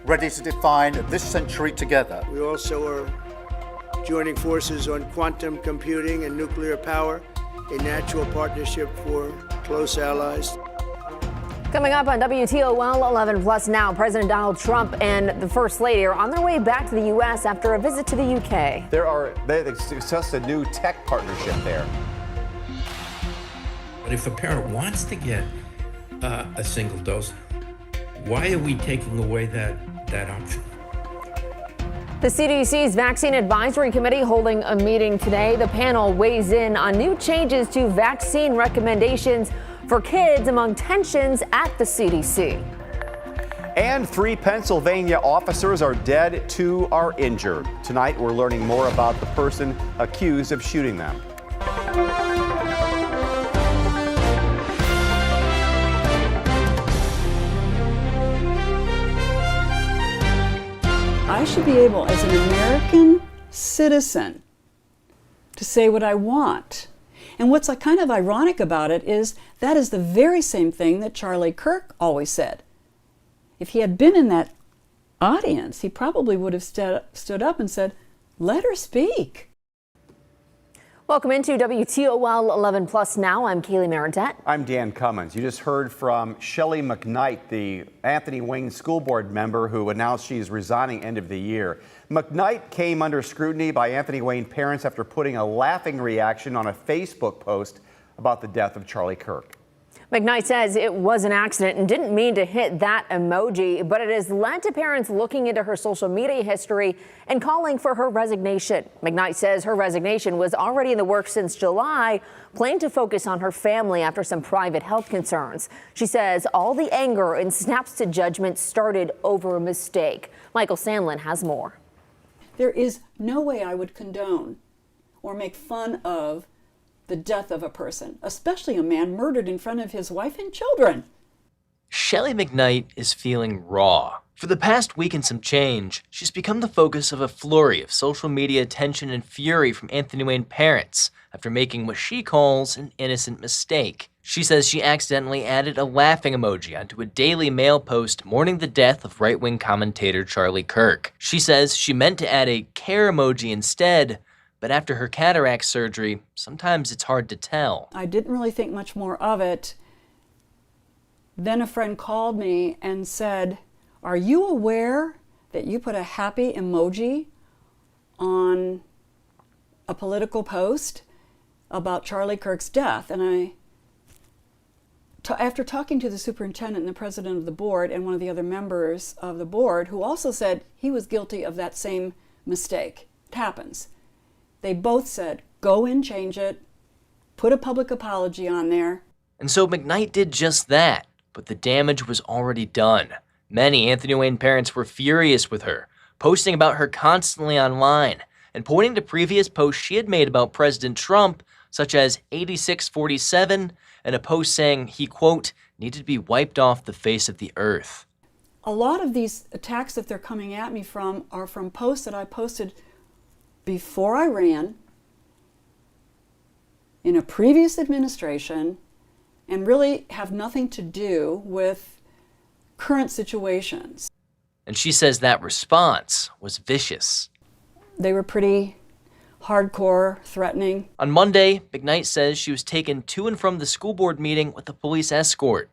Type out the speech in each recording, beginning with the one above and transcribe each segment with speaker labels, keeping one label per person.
Speaker 1: ready to define this century together.
Speaker 2: We also are joining forces on quantum computing and nuclear power, a natural partnership for close allies.
Speaker 3: Coming up on WTOL 11 Plus now, President Donald Trump and the First Lady are on their way back to the U.S. after a visit to the UK.
Speaker 4: They discussed a new tech partnership there.
Speaker 5: But if a parent wants to get a single dose, why are we taking away that option?
Speaker 3: The CDC's Vaccine Advisory Committee holding a meeting today. The panel weighs in on new changes to vaccine recommendations for kids among tensions at the CDC.
Speaker 4: And 3 Pennsylvania officers are dead, 2 are injured. Tonight, we're learning more about the person accused of shooting them.
Speaker 6: I should be able, as an American citizen, to say what I want. And what's kind of ironic about it is that is the very same thing that Charlie Kirk always said. If he had been in that audience, he probably would have stood up and said, "Let her speak."
Speaker 3: Welcome into WTOL 11 Plus now. I'm Kaylee Meredith.
Speaker 4: I'm Dan Cummins. You just heard from Shelley McKnight, the Anthony Wayne School Board member who announced she's resigning end of the year. McKnight came under scrutiny by Anthony Wayne parents after putting a laughing reaction on a Facebook post about the death of Charlie Kirk.
Speaker 3: McKnight says it was an accident and didn't mean to hit that emoji, but it has led to parents looking into her social media history and calling for her resignation. McKnight says her resignation was already in the works since July, planning to focus on her family after some private health concerns. She says all the anger and snaps to judgment started over a mistake. Michael Sandlin has more.
Speaker 6: There is no way I would condone or make fun of the death of a person, especially a man murdered in front of his wife and children.
Speaker 7: Shelley McKnight is feeling raw. For the past week and some change, she's become the focus of a flurry of social media attention and fury from Anthony Wayne parents after making what she calls an innocent mistake. She says she accidentally added a laughing emoji onto a Daily Mail post mourning the death of right-wing commentator Charlie Kirk. She says she meant to add a care emoji instead, but after her cataract surgery, sometimes it's hard to tell.
Speaker 6: I didn't really think much more of it. Then a friend called me and said, "Are you aware that you put a happy emoji on a political post about Charlie Kirk's death?" And after talking to the superintendent and the president of the board and one of the other members of the board, who also said he was guilty of that same mistake, it happens. They both said, go and change it, put a public apology on there.
Speaker 7: And so McKnight did just that, but the damage was already done. Many Anthony Wayne parents were furious with her, posting about her constantly online and pointing to previous posts she had made about President Trump, such as 8647, and a post saying he, quote, needed to be wiped off the face of the earth.
Speaker 6: A lot of these attacks that they're coming at me from are from posts that I posted before I ran, in a previous administration, and really have nothing to do with current situations.
Speaker 7: And she says that response was vicious.
Speaker 6: They were pretty hardcore, threatening.
Speaker 7: On Monday, McKnight says she was taken to and from the school board meeting with a police escort.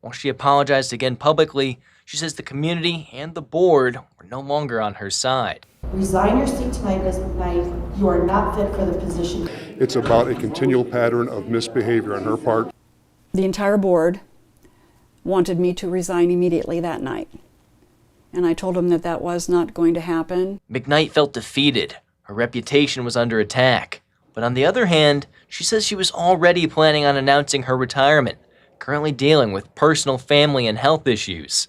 Speaker 7: While she apologized again publicly, she says the community and the board were no longer on her side.
Speaker 8: Resign your seat tonight, Ms. McKnight. You are not fit for the position.
Speaker 9: It's about a continual pattern of misbehavior on her part.
Speaker 6: The entire board wanted me to resign immediately that night. And I told them that that was not going to happen.
Speaker 7: McKnight felt defeated. Her reputation was under attack. But on the other hand, she says she was already planning on announcing her retirement, currently dealing with personal, family, and health issues.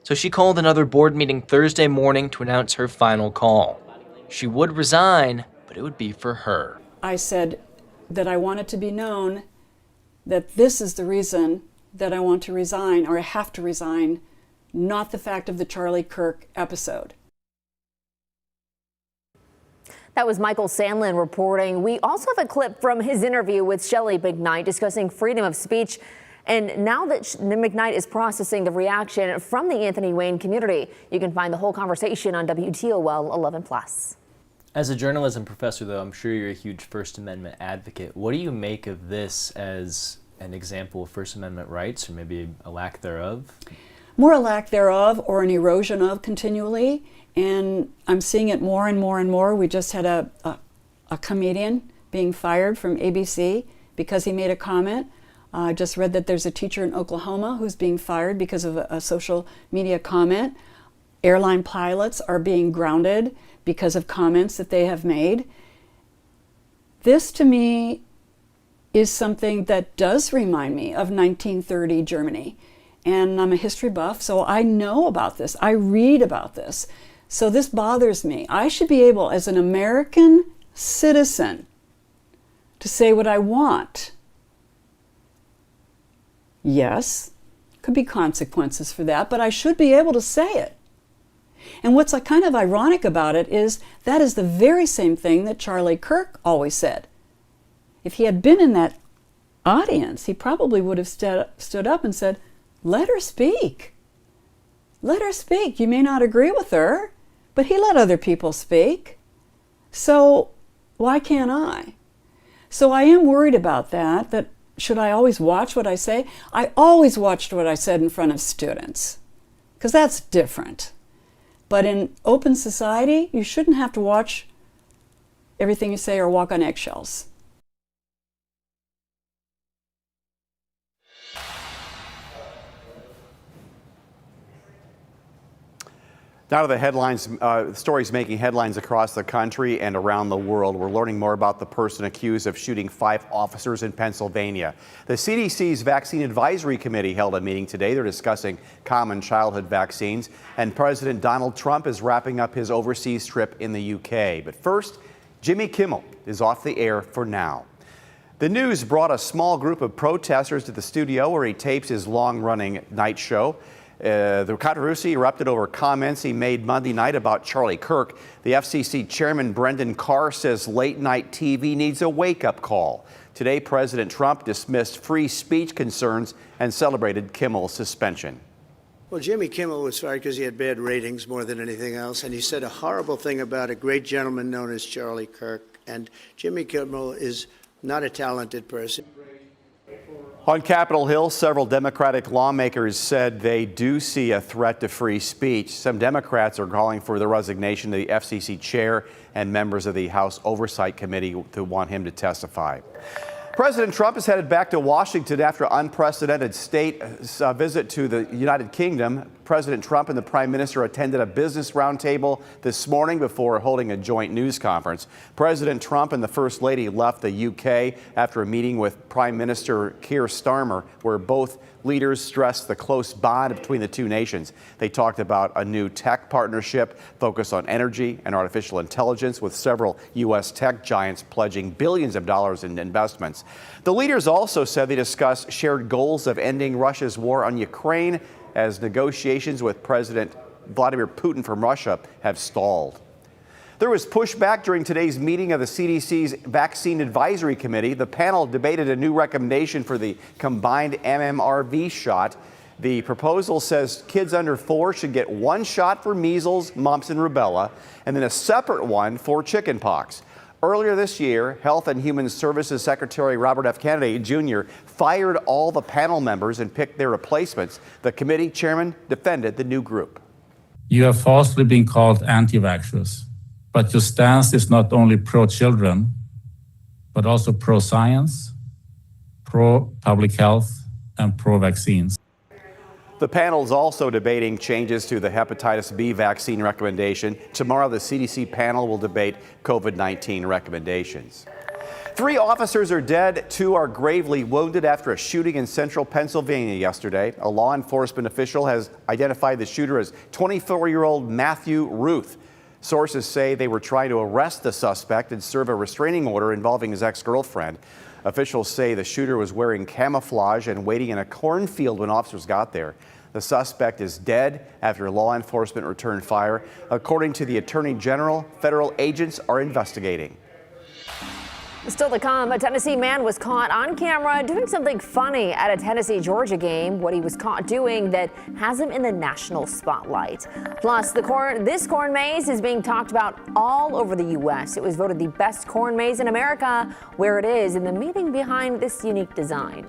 Speaker 7: So she called another board meeting Thursday morning to announce her final call. She would resign, but it would be for her.
Speaker 6: I said that I want it to be known that this is the reason that I want to resign, or I have to resign, not the fact of the Charlie Kirk episode.
Speaker 3: That was Michael Sandlin reporting. We also have a clip from his interview with Shelley McKnight discussing freedom of speech And now that McKnight is processing the reaction from the Anthony Wayne community, you can find the whole conversation on WTOL 11+.
Speaker 7: As a journalism professor, though, I'm sure you're a huge First Amendment advocate. What do you make of this as an example of First Amendment rights, or maybe a lack thereof?
Speaker 6: More a lack thereof or an erosion of continually. And I'm seeing it more and more and more. We just had a comedian being fired from ABC because he made a comment. I just read that there's a teacher in Oklahoma who's being fired because of a social media comment. Airline pilots are being grounded because of comments that they have made. This, to me, is something that does remind me of 1930 Germany. And I'm a history buff, so I know about this. I read about this. So this bothers me. I should be able, as an American citizen, to say what I want. Yes, could be consequences for that, but I should be able to say it. And what's kind of ironic about it is that is the very same thing that Charlie Kirk always said. If he had been in that audience, he probably would have stood up and said, let her speak. Let her speak. You may not agree with her, but he let other people speak. So why can't I? So I am worried about that should I always watch what I say? I always watched what I said in front of students, because that's different. But in open society, you shouldn't have to watch everything you say or walk on eggshells.
Speaker 4: Now to the headlines, stories making headlines across the country and around the world. We're learning more about the person accused of shooting 5 officers in Pennsylvania. The CDC's Vaccine Advisory Committee held a meeting today. They're discussing common childhood vaccines. And President Donald Trump is wrapping up his overseas trip in the UK. But first, Jimmy Kimmel is off the air for now. The news brought a small group of protesters to the studio where he tapes his long-running night show. The controversy erupted over comments he made Monday night about Charlie Kirk. The FCC chairman Brendan Carr says late-night TV needs a wake-up call. Today, President Trump dismissed free speech concerns and celebrated Kimmel's suspension.
Speaker 2: Well, Jimmy Kimmel was fired because he had bad ratings more than anything else, and he said a horrible thing about a great gentleman known as Charlie Kirk. And Jimmy Kimmel is not a talented person.
Speaker 4: On Capitol Hill, several Democratic lawmakers said they do see a threat to free speech. Some Democrats are calling for the resignation of the FCC chair and members of the House Oversight Committee to want him to testify. President Trump is headed back to Washington after an unprecedented state visit to the United Kingdom. President Trump and the Prime Minister attended a business roundtable this morning before holding a joint news conference. President Trump and the First Lady left the UK after a meeting with Prime Minister Keir Starmer, where both leaders stressed the close bond between the two nations. They talked about a new tech partnership focused on energy and artificial intelligence, with several U.S. tech giants pledging billions of dollars in investments. The leaders also said they discussed shared goals of ending Russia's war on Ukraine as negotiations with President Vladimir Putin from Russia have stalled. There was pushback during today's meeting of the CDC's Vaccine Advisory Committee. The panel debated a new recommendation for the combined MMRV shot. The proposal says kids under 4 should get 1 shot for measles, mumps, and rubella, and then a separate one for chickenpox. Earlier this year, Health and Human Services Secretary Robert F. Kennedy Jr. fired all the panel members and picked their replacements. The committee chairman defended the new group.
Speaker 10: You have falsely been called anti-vaxxers, but your stance is not only pro-children, but also pro-science, pro-public health, and pro-vaccines.
Speaker 4: The panel is also debating changes to the hepatitis B vaccine recommendation. Tomorrow, the CDC panel will debate COVID-19 recommendations. 3 officers are dead, 2 are gravely wounded after a shooting in central Pennsylvania yesterday. A law enforcement official has identified the shooter as 24-year-old Matthew Ruth. Sources say they were trying to arrest the suspect and serve a restraining order involving his ex-girlfriend. Officials say the shooter was wearing camouflage and waiting in a cornfield when officers got there. The suspect is dead after law enforcement returned fire. According to the Attorney General, federal agents are investigating.
Speaker 3: Still to come, a Tennessee man was caught on camera doing something funny at a Tennessee-Georgia game. What he was caught doing that has him in the national spotlight. Plus, this corn maze is being talked about all over the U.S. It was voted the best corn maze in America, where it is, and the meaning behind this unique design.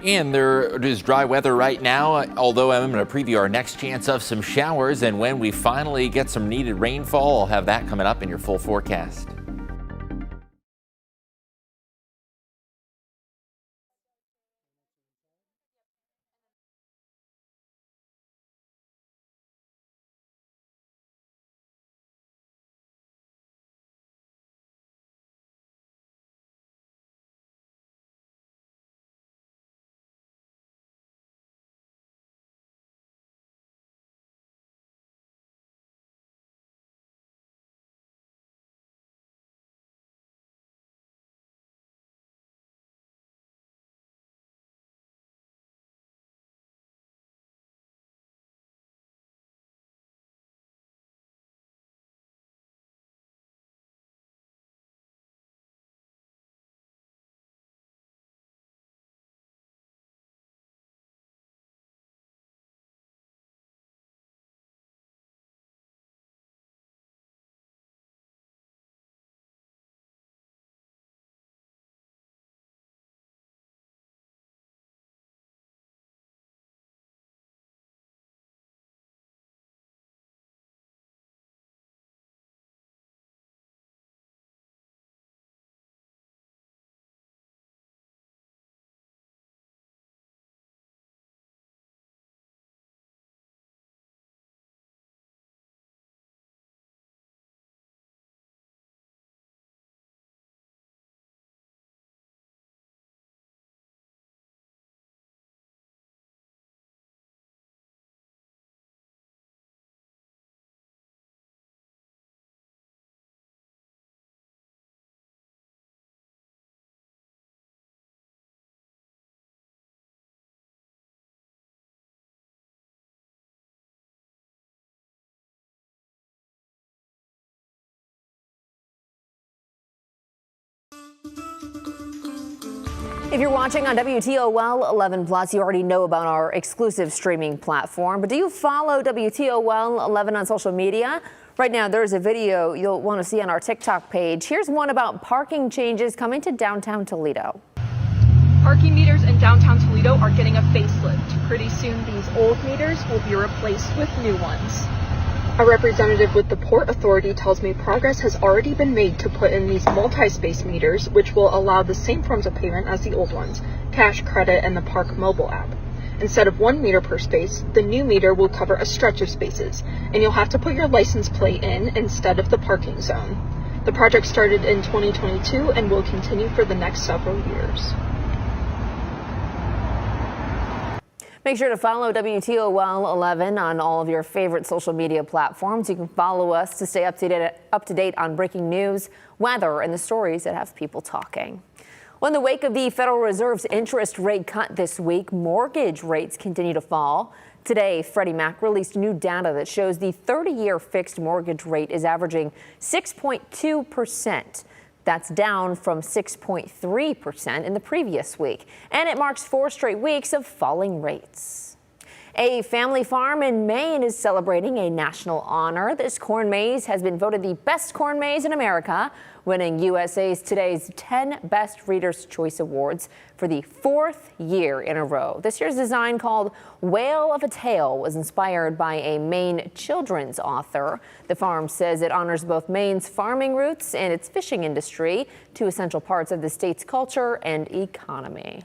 Speaker 11: And there is dry weather right now, although I'm going to preview our next chance of some showers. And when we finally get some needed rainfall, I'll have that coming up in your full forecast.
Speaker 3: If you're watching on WTOL 11 Plus, you already know about our exclusive streaming platform. But do you follow WTOL 11 on social media? Right now, there's a video you'll want to see on our TikTok page. Here's one about parking changes coming to downtown Toledo.
Speaker 12: Parking meters in downtown Toledo are getting a facelift. Pretty soon, these old meters will be replaced with new ones. A representative with the Port Authority tells me progress has already been made to put in these multi-space meters, which will allow the same forms of payment as the old ones, cash, credit, and the Park mobile app. Instead of 1 meter per space, the new meter will cover a stretch of spaces, and you'll have to put your license plate in instead of the parking zone. The project started in 2022 and will continue for the next several years.
Speaker 3: Make sure to follow WTOL 11 on all of your favorite social media platforms. You can follow us to stay up to date on breaking news, weather, and the stories that have people talking. Well, in the wake of the Federal Reserve's interest rate cut this week, mortgage rates continue to fall. Today, Freddie Mac released new data that shows the 30-year fixed mortgage rate is averaging 6.2%. That's down from 6.3% in the previous week, and it marks 4 straight weeks of falling rates. A family farm in Maine is celebrating a national honor. This corn maze has been voted the best corn maze in America, winning USA Today's 10 Best Reader's Choice Awards for the 4th year in a row. This year's design, called Whale of a Tale, was inspired by a Maine children's author. The farm says it honors both Maine's farming roots and its fishing industry, 2 essential parts of the state's culture and economy.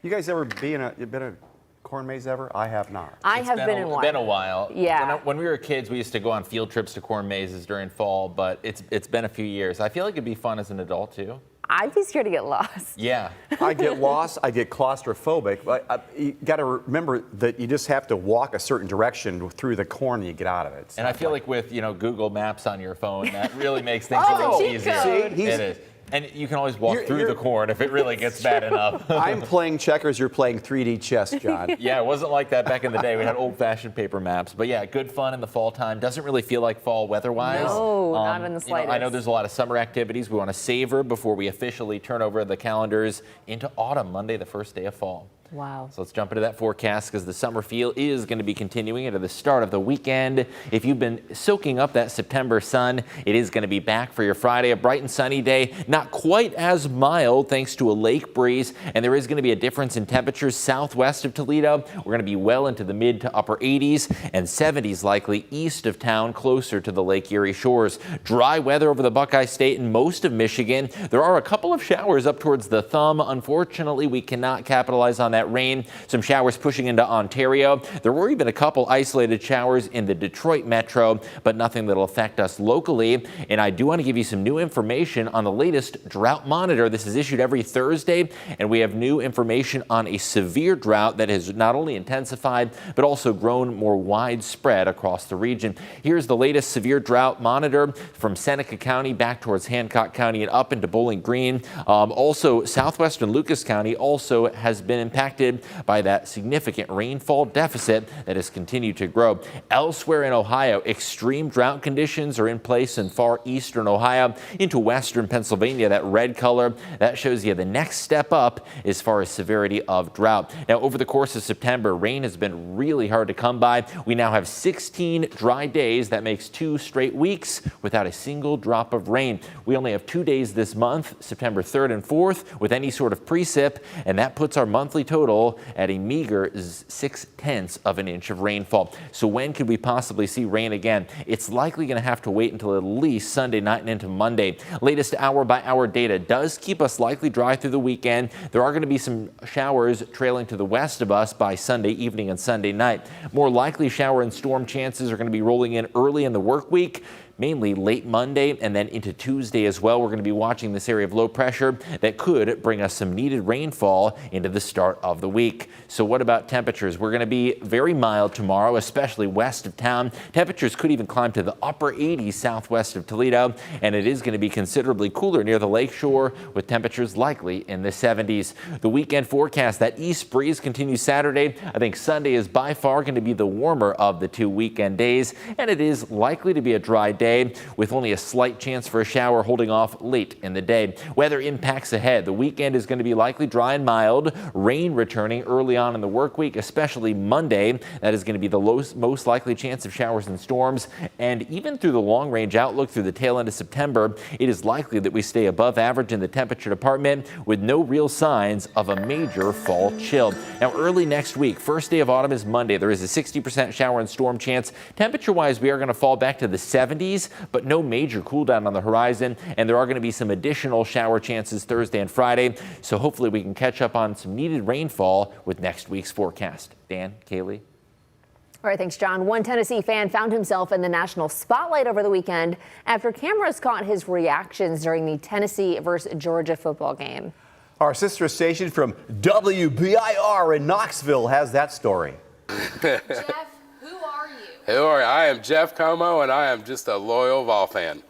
Speaker 4: You guys ever been a corn maze ever? I have not.
Speaker 3: I have been in one.
Speaker 11: It's been a while.
Speaker 3: Yeah.
Speaker 11: When we were kids, we used to go on field trips to corn mazes during fall, but it's been a few years. I feel like it'd be fun as an adult too.
Speaker 3: I'd be scared to get lost.
Speaker 11: Yeah.
Speaker 4: I get lost. I get claustrophobic. But you got to remember that you just have to walk a certain direction through the corn and you get out of it.
Speaker 11: And I feel like with Google Maps on your phone, that really makes things a little easier.
Speaker 4: See,
Speaker 11: it is. And you can always walk through the corn if it really gets bad enough.
Speaker 4: I'm playing checkers, you're playing 3D chess, John.
Speaker 11: Yeah, it wasn't like that back in the day. We had old-fashioned paper maps. But yeah, good fun in the fall time. Doesn't really feel like fall weather-wise.
Speaker 3: No, not in the slightest.
Speaker 11: I know there's a lot of summer activities we want to savor before we officially turn over the calendars into autumn, Monday, the first day of fall.
Speaker 3: Wow.
Speaker 11: So let's jump into that forecast because the summer feel is going to be continuing into the start of the weekend. If you've been soaking up that September sun, it is going to be back for your Friday. A bright and sunny day, not quite as mild thanks to a lake breeze, and there is going to be a difference in temperatures southwest of Toledo. We're going to be well into the mid to upper 80s and 70s likely east of town, closer to the Lake Erie shores. Dry weather over the Buckeye State and most of Michigan. There are a couple of showers up towards the thumb. Unfortunately, we cannot capitalize on that rain. Some showers pushing into Ontario. There were even a couple isolated showers in the Detroit metro, but nothing that'll affect us locally. And I do want to give you some new information on the latest drought monitor. This is issued every Thursday, and we have new information on a severe drought that has not only intensified, but also grown more widespread across the region. Here's the latest severe drought monitor from Seneca County back towards Hancock County and up into Bowling Green. Also, southwestern Lucas County also has been impacted by that significant rainfall deficit that has continued to grow. Elsewhere in Ohio, extreme drought conditions are in place in far eastern Ohio into western Pennsylvania. That red color, that shows you the next step up as far as severity of drought. Now, over the course of September, rain has been really hard to come by. We now have 16 dry days. That makes 2 straight weeks without a single drop of rain. We only have 2 days this month, September 3rd and 4th, with any sort of precip, and that puts our monthly total at a meager 0.6 of an inch of rainfall. So when could we possibly see rain again? It's likely going to have to wait until at least Sunday night and into Monday. Latest hour-by-hour data does keep us likely dry through the weekend. There are going to be some showers trailing to the west of us by Sunday evening and Sunday night. More likely shower and storm chances are going to be rolling in early in the work week, mainly late Monday and then into Tuesday as well. We're going to be watching this area of low pressure that could bring us some needed rainfall into the start of the week. So what about temperatures? We're going to be very mild tomorrow, especially west of town. Temperatures could even climb to the upper 80s southwest of Toledo, and it is going to be considerably cooler near the lakeshore with temperatures likely in the 70s. The weekend forecast, that east breeze continues Saturday. I think Sunday is by far going to be the warmer of the 2 weekend days, and it is likely to be a dry day with only a slight chance for a shower holding off late in the day. Weather impacts ahead. The weekend is going to be likely dry and mild, rain returning early on in the work week, especially Monday. That is going to be the most likely chance of showers and storms. And even through the long range outlook through the tail end of September, it is likely that we stay above average in the temperature department with no real signs of a major fall chill. Now, early next week, first day of autumn is Monday. There is a 60% shower and storm chance. Temperature wise, we are going to fall back to the 70s. But no major cool down on the horizon, and there are going to be some additional shower chances Thursday and Friday, so hopefully we can catch up on some needed rainfall with next week's forecast. Dan, Kaylee.
Speaker 3: All right, thanks, John. One Tennessee fan found himself in the national spotlight over the weekend after cameras caught his reactions during the Tennessee versus Georgia football game.
Speaker 4: Our sister station from WBIR in Knoxville has that story.
Speaker 13: Jeff, who are you? I am Jeff Como, and I am just a loyal Vol fan.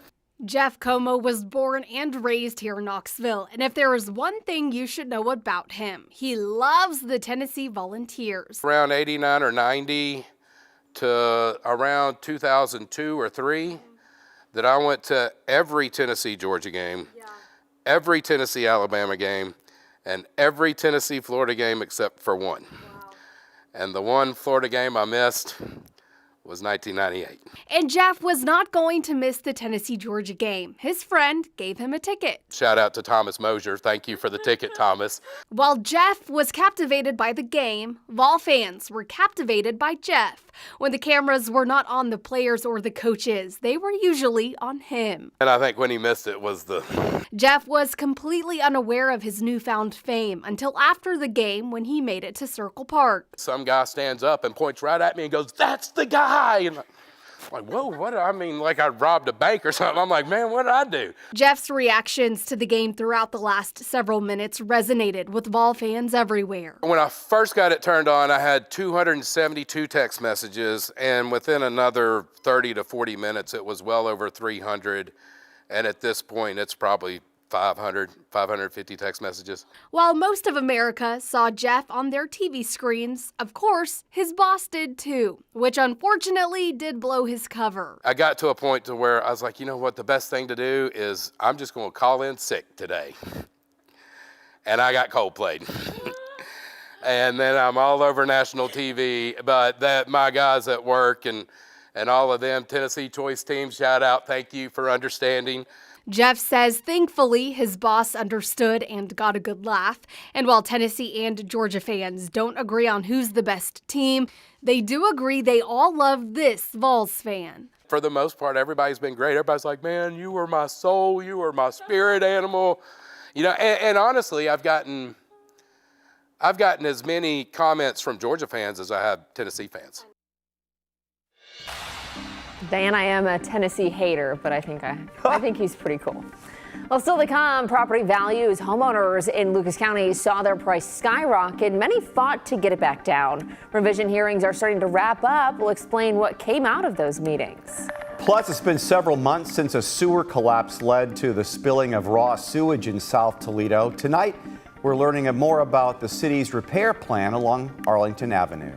Speaker 14: Jeff Como was born and raised here in Knoxville, and if there is one thing you should know about him, he loves the Tennessee Volunteers.
Speaker 13: Around 89 or 90 to around 2002 or 3, that I went to every Tennessee-Georgia game, every Tennessee-Alabama game, and every Tennessee-Florida game except for one. Wow. And the one Florida game I missed was 1998.
Speaker 14: And Jeff was not going to miss the Tennessee-Georgia game. His friend gave him a ticket.
Speaker 13: Shout out to Thomas Mosier. Thank you for the ticket, Thomas.
Speaker 14: While Jeff was captivated by the game, Vol fans were captivated by Jeff. When the cameras were not on the players or the coaches, they were usually on him.
Speaker 13: And I think when he missed it was the...
Speaker 14: Jeff was completely unaware of his newfound fame until after the game when he made it to Circle Park.
Speaker 13: Some guy stands up and points right at me and goes, "That's the guy!" And I'm like, whoa, what? I mean, like I robbed a bank or something. I'm like, man, what did I do?
Speaker 14: Jeff's reactions to the game throughout the last several minutes resonated with Vol fans everywhere.
Speaker 13: When I first got it turned on, I had 272 text messages, and within another 30 to 40 minutes, it was well over 300. And at this point, it's probably 550 text messages.
Speaker 14: While most of America saw Jeff on their TV screens, of course, his boss did too, which unfortunately did blow his cover.
Speaker 13: I got to a point to where I was like, you know what, the best thing to do is I'm just going to call in sick today. And I got Coldplayed. And then I'm all over national TV, but my guys at work and all of them, Tennessee Choice Team, shout out, thank you for understanding.
Speaker 14: Jeff says thankfully his boss understood and got a good laugh. And while Tennessee and Georgia fans don't agree on who's the best team, they do agree they all love this Vols fan.
Speaker 13: For the most part, everybody's been great. Everybody's like, man, you were my soul, you were my spirit animal. You know, and honestly, I've gotten as many comments from Georgia fans as I have Tennessee fans.
Speaker 3: Dan, I am a Tennessee hater, but I think he's pretty cool. Well, still to come, property values. Homeowners in Lucas County saw their price skyrocket. Many fought to get it back down. Revision hearings are starting to wrap up. We'll explain what came out of those meetings.
Speaker 4: Plus, it's been several months since a sewer collapse led to the spilling of raw sewage in South Toledo. Tonight, we're learning more about the city's repair plan along Arlington Avenue.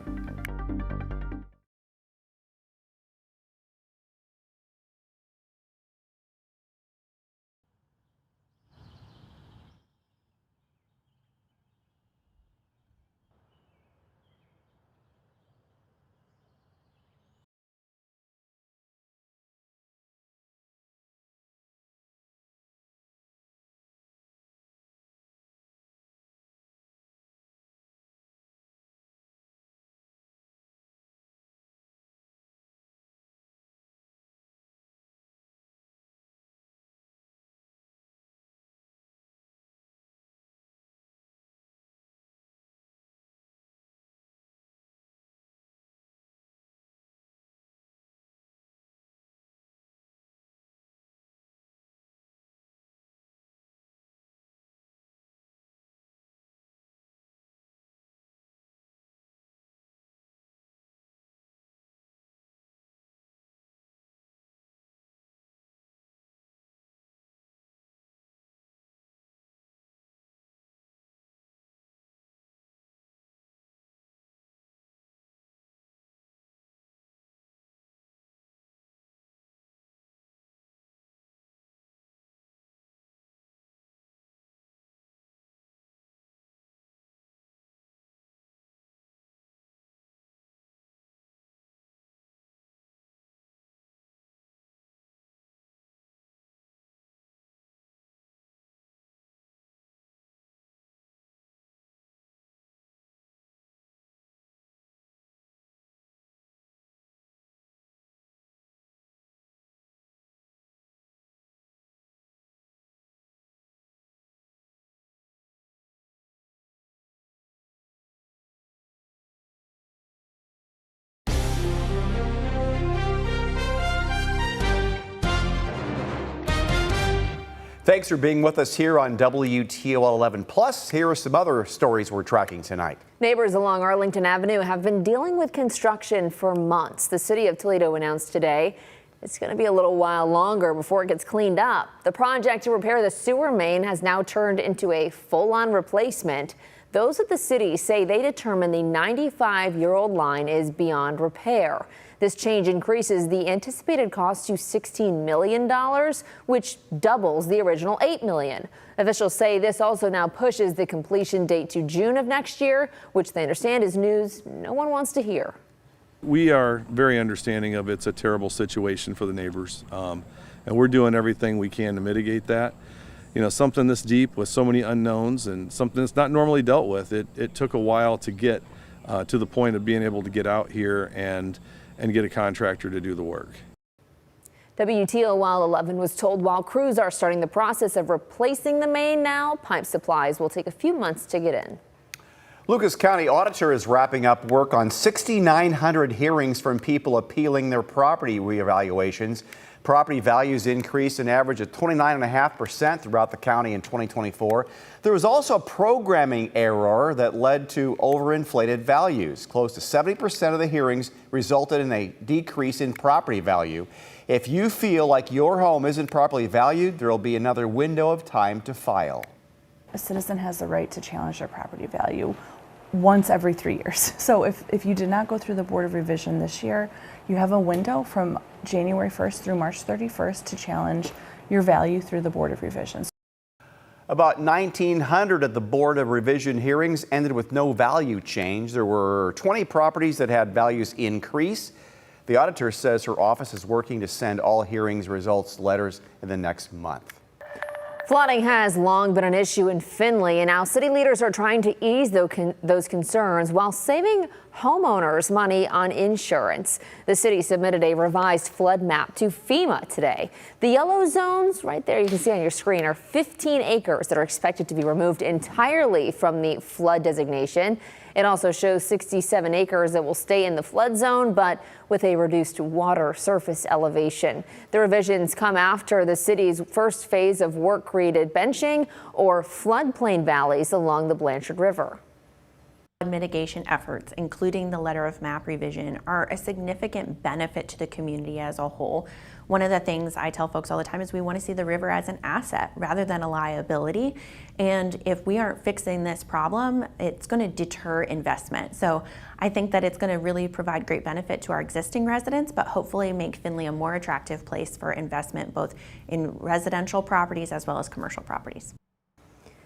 Speaker 4: Thanks for being with us here on WTOL 11 Plus. Here are some other stories we're tracking tonight.
Speaker 3: Neighbors along Arlington Avenue have been dealing with construction for months. The city of Toledo announced today it's going to be a little while longer before it gets cleaned up. The project to repair the sewer main has now turned into a full-on replacement. Those at the city say they determined the 95-year-old line is beyond repair. This change increases the anticipated cost to $16 million, which doubles the original $8 million. Officials say this also now pushes the completion date to June of next year, which they understand is news no one wants to hear.
Speaker 15: We are very understanding of it's a terrible situation for the neighbors, and we're doing everything we can to mitigate that. You know, something this deep with so many unknowns and something that's not normally dealt with, it took a while to get to the point of being able to get out here and get a contractor to do the work.
Speaker 3: WTOL 11 was told while crews are starting the process of replacing the main now, pipe supplies will take a few months to get in.
Speaker 4: Lucas County Auditor is wrapping up work on 6,900 hearings from people appealing their property reevaluations. Property values increased an average of 29.5% throughout the county in 2024. There was also a programming error that led to overinflated values. Close to 70% of the hearings resulted in a decrease in property value. If you feel like your home isn't properly valued, there will be another window of time to file.
Speaker 16: A citizen has the right to challenge their property value once every 3 years. So if you did not go through the Board of Revision this year, you have a window from January 1st through March 31st to challenge your value through the Board of Revisions.
Speaker 4: About 1,900 of the Board of Revision hearings ended with no value change. There were 20 properties that had values increase. The auditor says her office is working to send all hearings results letters in the next month.
Speaker 3: Flooding has long been an issue in Findlay, and now city leaders are trying to ease those concerns while saving homeowners money on insurance. The city submitted a revised flood map to FEMA today. The yellow zones right there you can see on your screen are 15 acres that are expected to be removed entirely from the flood designation. It also shows 67 acres that will stay in the flood zone, but with a reduced water surface elevation. The revisions come after the city's first phase of work created benching or floodplain valleys along the Blanchard River.
Speaker 17: Mitigation efforts, including the letter of map revision, are a significant benefit to the community as a whole. One of the things I tell folks all the time is we want to see the river as an asset rather than a liability. And if we aren't fixing this problem, it's going to deter investment. So I think that it's going to really provide great benefit to our existing residents, but hopefully make Findlay a more attractive place for investment, both in residential properties as well as commercial properties.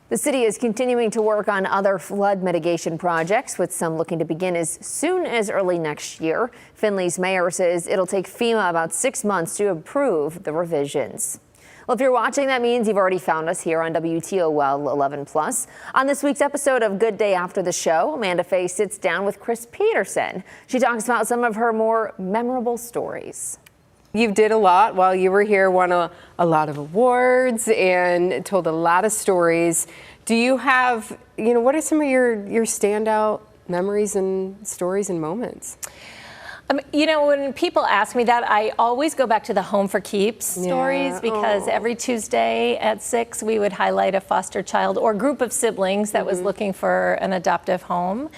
Speaker 3: The city is continuing to work on other flood mitigation projects, with some looking to begin as soon as early next year. Findlay's mayor says it'll take FEMA about 6 months to approve the revisions. Well, if you're watching, that means you've already found us here on WTOL 11+. On this week's episode of Good Day After the Show, Amanda Fay sits down with Chris Peterson. She talks about some of her more memorable stories.
Speaker 18: You did a lot while you were here, won a lot of awards and told a lot of stories. Do you have, what are some of your standout memories and stories and moments?
Speaker 19: When people ask me that, I always go back to the Home for Keeps stories, because every Tuesday at 6 we would highlight a foster child or group of siblings that was looking for an adoptive home.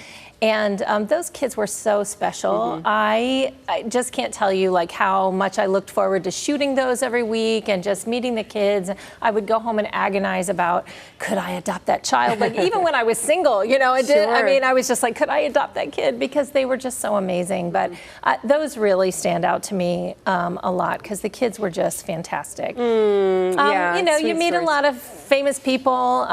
Speaker 19: And those kids were so special. I just can't tell you how much I looked forward to shooting those every week and just meeting the kids. I would go home and agonize about, could I adopt that child? Even when I was single, I was just like, could I adopt that kid? Because they were just so amazing. But those really stand out to me a lot, because the kids were just fantastic. You meet a lot of famous people.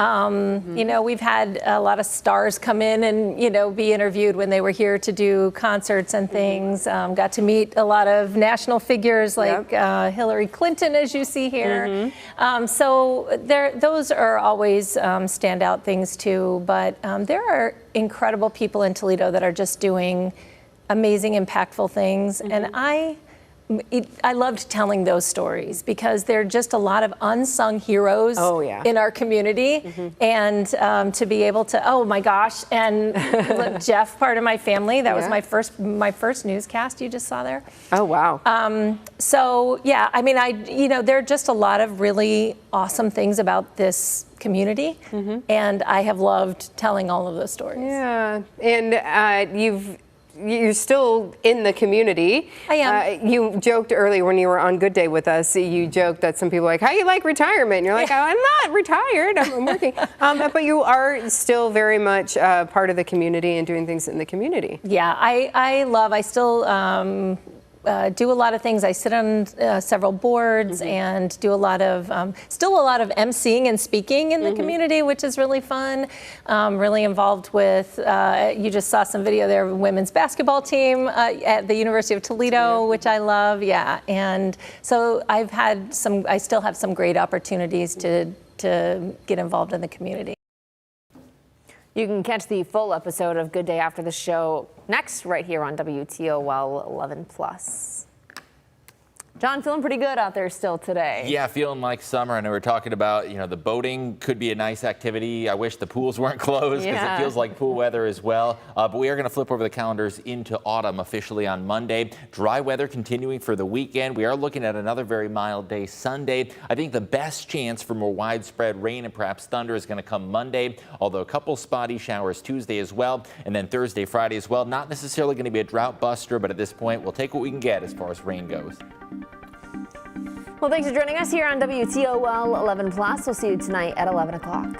Speaker 19: We've had a lot of stars come in and, be interviewed when they were here to do concerts and things. Got to meet a lot of national figures like Hillary Clinton, as you see here. So those are always standout things too. But there are incredible people in Toledo that are just doing amazing, impactful things. And I loved telling those stories, because they're just a lot of unsung heroes in our community. And to be able to, oh my gosh, and Jeff, part of my family, that was my first newscast you just saw there.
Speaker 18: Oh, wow.
Speaker 19: There are just a lot of really awesome things about this community. And I have loved telling all of those stories.
Speaker 18: Yeah, and you're still in the community.
Speaker 19: I am.
Speaker 18: You joked earlier when you were on Good Day with us, you joked that some people are like, how you like retirement? And you're like, I'm not retired, I'm working. But you are still very much part of the community and doing things in the community.
Speaker 19: Yeah, I still do a lot of things. I sit on several boards and do a lot of, still a lot of emceeing and speaking in the community, which is really fun. Really involved with, you just saw some video there of a women's basketball team at the University of Toledo, which I love. Yeah, and so I still have some great opportunities to get involved in the community.
Speaker 3: You can catch the full episode of Good Day After the Show next, right here on WTOL 11+. John, feeling pretty good out there still today.
Speaker 11: Yeah, feeling like summer. I know we're talking about, the boating could be a nice activity. I wish the pools weren't closed because it feels like pool weather as well. But we are going to flip over the calendars into autumn officially on Monday. Dry weather continuing for the weekend. We are looking at another very mild day Sunday. I think the best chance for more widespread rain and perhaps thunder is going to come Monday, although a couple spotty showers Tuesday as well, and then Thursday, Friday as well. Not necessarily going to be a drought buster, but at this point, we'll take what we can get as far as rain goes.
Speaker 3: Well, thanks for joining us here on WTOL 11 Plus. We'll see you tonight at 11 o'clock.